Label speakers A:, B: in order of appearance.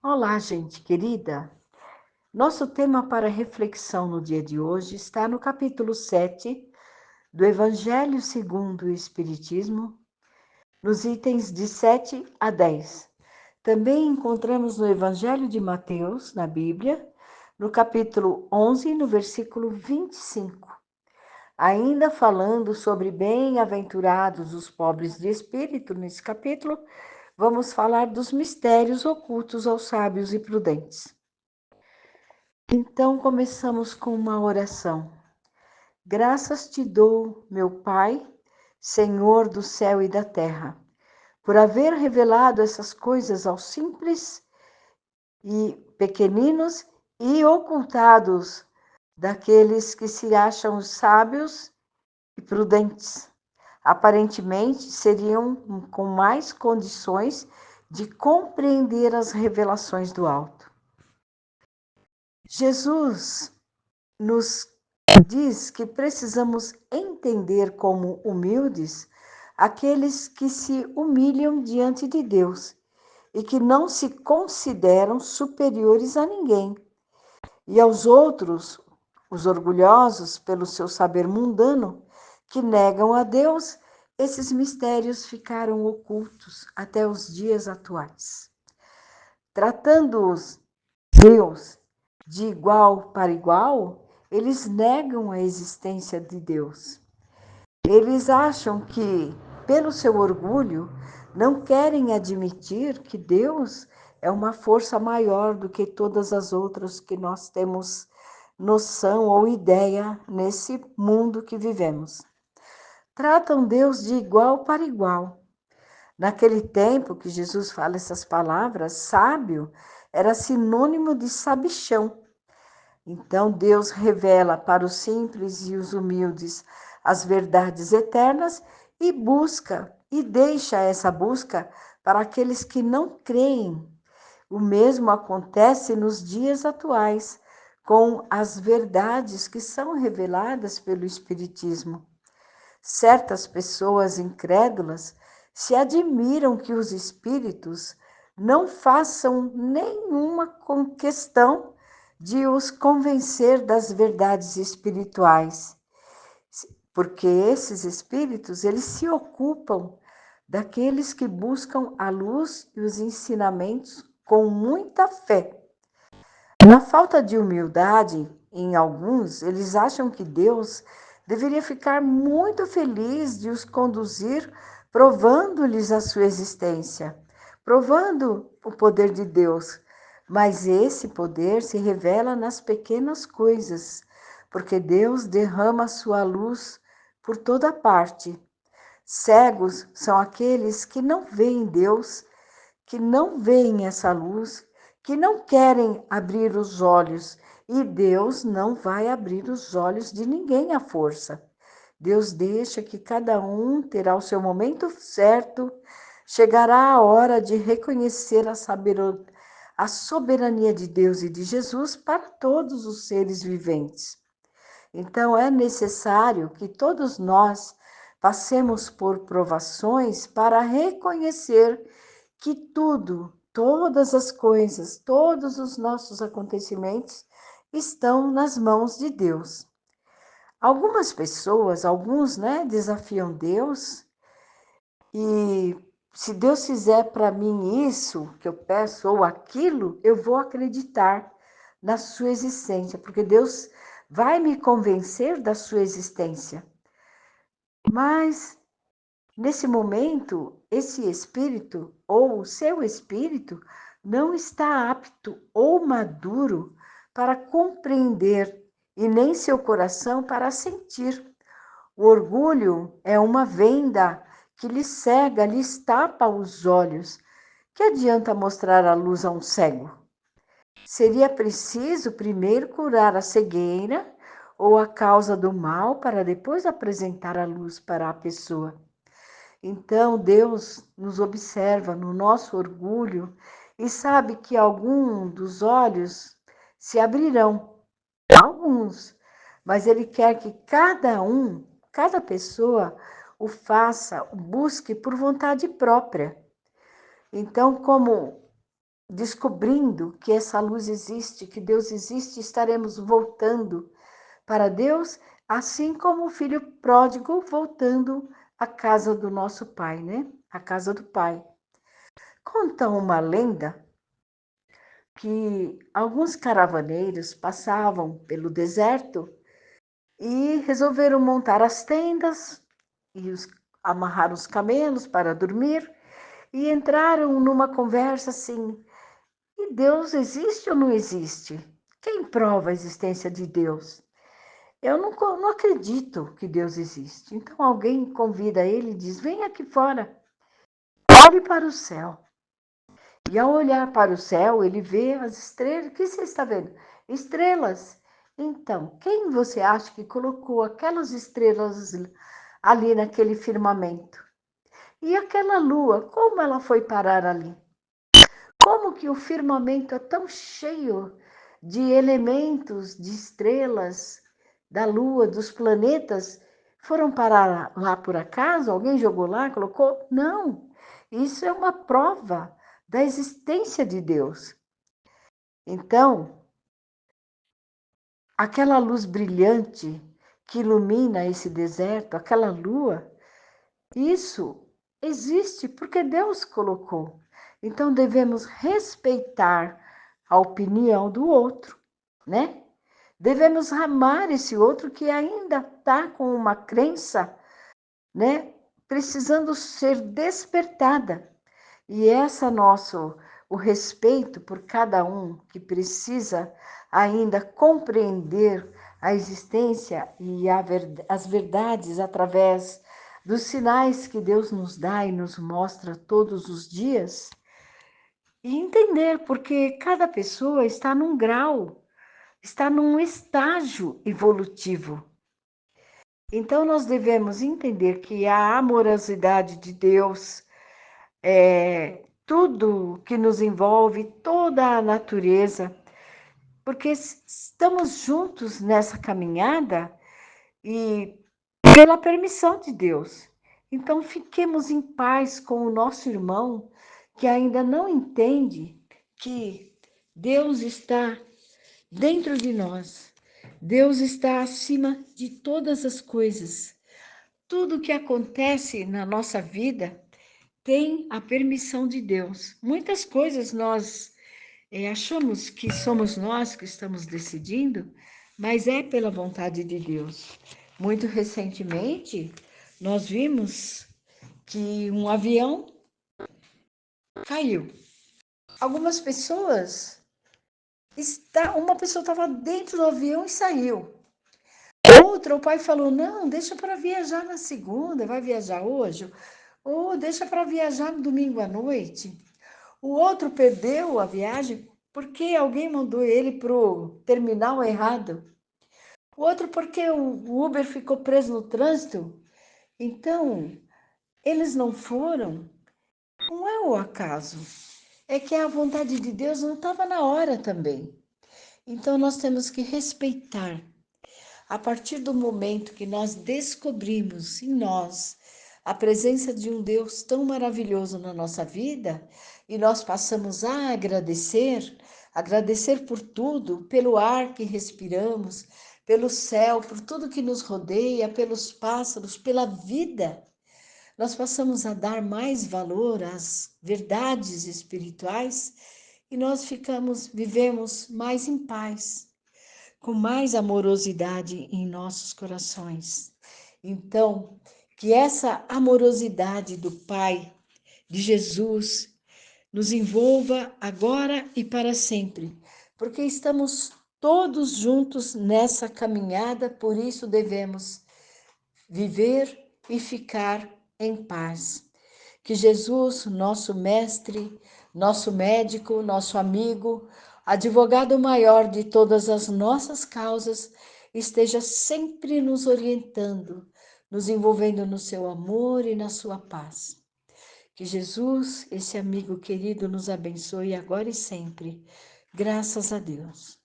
A: Olá, gente querida. Nosso tema para reflexão no dia de hoje está no capítulo 7 do Evangelho segundo o Espiritismo, nos itens de 7 a 10. Também encontramos no Evangelho de Mateus, na Bíblia, no capítulo 11, no versículo 25. Ainda falando sobre bem-aventurados os pobres de espírito, nesse capítulo, vamos falar dos mistérios ocultos aos sábios e prudentes. Então começamos com uma oração. Graças te dou, meu Pai, Senhor do céu e da terra, por haver revelado essas coisas aos simples e pequeninos e ocultados daqueles que se acham sábios e prudentes. Aparentemente seriam com mais condições de compreender as revelações do alto. Jesus nos diz que precisamos entender como humildes aqueles que se humilham diante de Deus e que não se consideram superiores a ninguém. E aos outros, os orgulhosos pelo seu saber mundano, que negam a Deus, esses mistérios ficaram ocultos até os dias atuais. Tratando-os Deus de igual para igual, eles negam a existência de Deus. Eles acham que, pelo seu orgulho, não querem admitir que Deus é uma força maior do que todas as outras que nós temos noção ou ideia nesse mundo que vivemos. Tratam Deus de igual para igual. Naquele tempo que Jesus fala essas palavras, sábio era sinônimo de sabichão. Então Deus revela para os simples e os humildes as verdades eternas e busca e deixa essa busca para aqueles que não creem. O mesmo acontece nos dias atuais com as verdades que são reveladas pelo Espiritismo. Certas pessoas incrédulas se admiram que os espíritos não façam nenhuma questão de os convencer das verdades espirituais, porque esses espíritos, eles se ocupam daqueles que buscam a luz e os ensinamentos com muita fé. Na falta de humildade, em alguns, eles acham que Deus deveria ficar muito feliz de os conduzir, provando-lhes a sua existência, provando o poder de Deus. Mas esse poder se revela nas pequenas coisas, porque Deus derrama sua luz por toda parte. Cegos são aqueles que não veem Deus, que não veem essa luz, que não querem abrir os olhos, e Deus não vai abrir os olhos de ninguém à força. Deus deixa que cada um terá o seu momento certo, chegará a hora de reconhecer a soberania de Deus e de Jesus para todos os seres viventes. Então é necessário que todos nós passemos por provações para reconhecer que tudo, todas as coisas, todos os nossos acontecimentos estão nas mãos de Deus. Algumas pessoas, alguns, desafiam Deus e se Deus fizer para mim isso que eu peço ou aquilo, eu vou acreditar na sua existência, porque Deus vai me convencer da sua existência. Mas nesse momento, esse espírito ou o seu espírito não está apto ou maduro para compreender e nem seu coração para sentir. O orgulho é uma venda que lhe cega, lhe tapa os olhos. Que adianta mostrar a luz a um cego? Seria preciso primeiro curar a cegueira ou a causa do mal para depois apresentar a luz para a pessoa. Então, Deus nos observa no nosso orgulho e sabe que algum dos olhos se abrirão, alguns, mas Ele quer que cada pessoa o faça, o busque por vontade própria. Então, como descobrindo que essa luz existe, que Deus existe, estaremos voltando para Deus, assim como o filho pródigo voltando à casa do nosso pai, né? A casa do pai. Conta uma lenda que alguns caravaneiros passavam pelo deserto e resolveram montar as tendas e amarrar os camelos para dormir e entraram numa conversa assim: e Deus existe ou não existe? Quem prova a existência de Deus? Eu não acredito que Deus existe. Então alguém convida ele e diz: vem aqui fora, olhe para o céu. E ao olhar para o céu, ele vê as estrelas. O que você está vendo? Estrelas. Então, quem você acha que colocou aquelas estrelas ali naquele firmamento? E aquela lua, como ela foi parar ali? Como que o firmamento é tão cheio de elementos, de estrelas, da lua, dos planetas? Foram parar lá por acaso? Alguém jogou lá, colocou? Não. Isso é uma prova da existência de Deus. Então, aquela luz brilhante que ilumina esse deserto, aquela lua, isso existe porque Deus colocou. Então devemos respeitar a opinião do outro, né? Devemos amar esse outro que ainda está com uma crença, né? Precisando ser despertada. E o respeito por cada um que precisa ainda compreender a existência e as verdades através dos sinais que Deus nos dá e nos mostra todos os dias, e entender porque cada pessoa está num grau, está num estágio evolutivo. Então nós devemos entender que a amorosidade de Deus, tudo que nos envolve, toda a natureza, porque estamos juntos nessa caminhada e pela permissão de Deus. Então fiquemos em paz com o nosso irmão que ainda não entende que Deus está dentro de nós. Deus está acima de todas as coisas. Tudo que acontece na nossa vida tem a permissão de Deus. Muitas coisas nós achamos que somos nós que estamos decidindo, mas é pela vontade de Deus. Muito recentemente, nós vimos que um avião caiu. Algumas pessoas, uma pessoa estava dentro do avião e saiu. Outra, o pai falou: não, deixa para viajar na segunda, vai viajar hoje? Ou deixa para viajar no domingo à noite. O outro perdeu a viagem porque alguém mandou ele para o terminal errado. O outro porque o Uber ficou preso no trânsito. Então, eles não foram. Não é o acaso. É que a vontade de Deus não estava na hora também. Então, nós temos que respeitar. A partir do momento que nós descobrimos em nós a presença de um Deus tão maravilhoso na nossa vida, e nós passamos a agradecer por tudo, pelo ar que respiramos, pelo céu, por tudo que nos rodeia, pelos pássaros, pela vida, nós passamos a dar mais valor às verdades espirituais e nós vivemos mais em paz, com mais amorosidade em nossos corações. Então, que essa amorosidade do Pai, de Jesus, nos envolva agora e para sempre, porque estamos todos juntos nessa caminhada, por isso devemos viver e ficar em paz. Que Jesus, nosso mestre, nosso médico, nosso amigo, advogado maior de todas as nossas causas, esteja sempre nos orientando, nos envolvendo no seu amor e na sua paz. Que Jesus, esse amigo querido, nos abençoe agora e sempre. Graças a Deus.